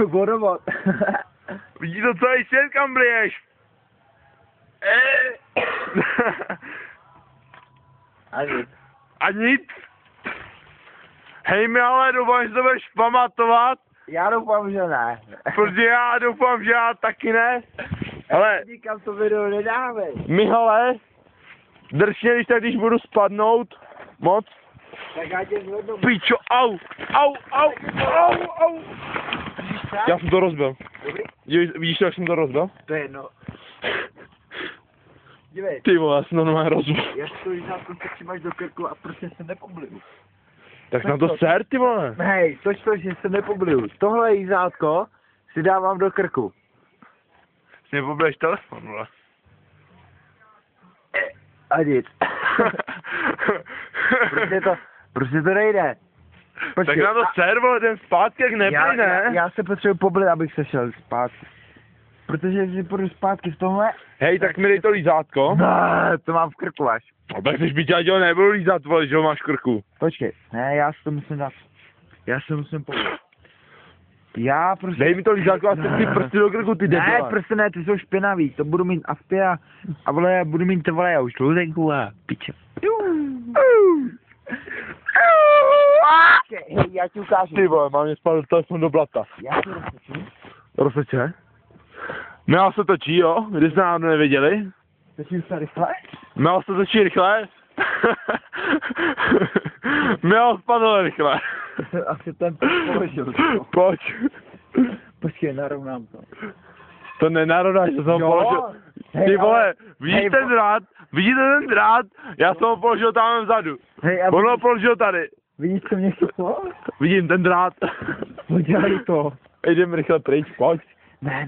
Vodovod. Vidí to celý svět, kam bliješ. A nic. A nic. Hej mi, ale doufám, že to budeš pamatovat. Já doufám, že ne. Protože já doufám, že já taky ne. Ale Nikam to video nedávej. Mihale, drž mě, když budu spadnout moc. Tak já tě zvednu. Pičo, au. Já jsem to rozbil. Dobrý? Vidíš, jak jsem to rozbil? To je jedno. Dívej. Ty vole, já jsem to normálně rozbil. Já to lízátko se přimáš do krku a prostě se nepobliju. Tak na to ser, ty vole. Hej, toč, že se nepobliju. Tohle jízátko si dávám do krku. Jsi nepoblíš telefon, vole. A nic. prostě to nejde. Počkej, tak na to ser, vole, ten zpátky, jak neblí, ne? Já se potřebuji poblit, abych se šel zpátky. Protože si půjdu zpátky v tomhle. Hej, tak mi dej to lízátko. Ne, to mám v krku až. No tak jsi byť, já nebudu lízat, vole, že ho máš v krku. Počkej, ne, já si to musím dát. Já se musím poblit. Já prostě... Dej mi to lízátko a se ty prsty do krku, ty debile. Ne, prsty ne, ty jsou špinavý, to budu mít afty a vole, budu mít to vole, já už louzenku a piče. Hej, já ti ukážu. Ty vole, mám mě spadl telefon do blata. Já ti rozseču. Rozseče? Měl se točí, jo? Když jste náhodou nevěděli. Točím se rychle? Měl se točí rychle. Měl spadl rychle. Asi ten položil. Pojď. Počkej, narovnám to. To nenarovnáš, to jsem ho položil. Ty vole, vidíš ten drát? Vidíte ten drát? Já jsem ho položil tam vzadu. Hej, a On ho položil tady. vidíš, co mě chytlo? Vidím ten drát. Podělej to. Jdem rychle pryč, pojď. Ne.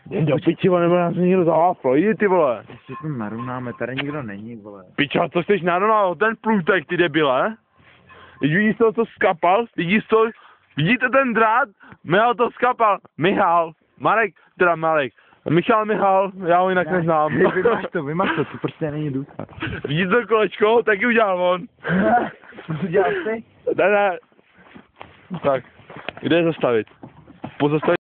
Jen do piči, vole, nebo nás někdo zaháflo, jdi ty vole. Ještě to narovnáme, tady nikdo není, vole. Piča, co jsi narovnal, ten plutek, ty debile? Vidíš to, co skapal? Vidíš to? Vidíte ten drát? Michal to skapal. Michal, já ho jinak neznám. Vymaž to prostě není důkaz. Vidíte to kolečko? Taky udělal on. Udělal jsi? Ne. Tak, kde je zastavit? Pozastavit.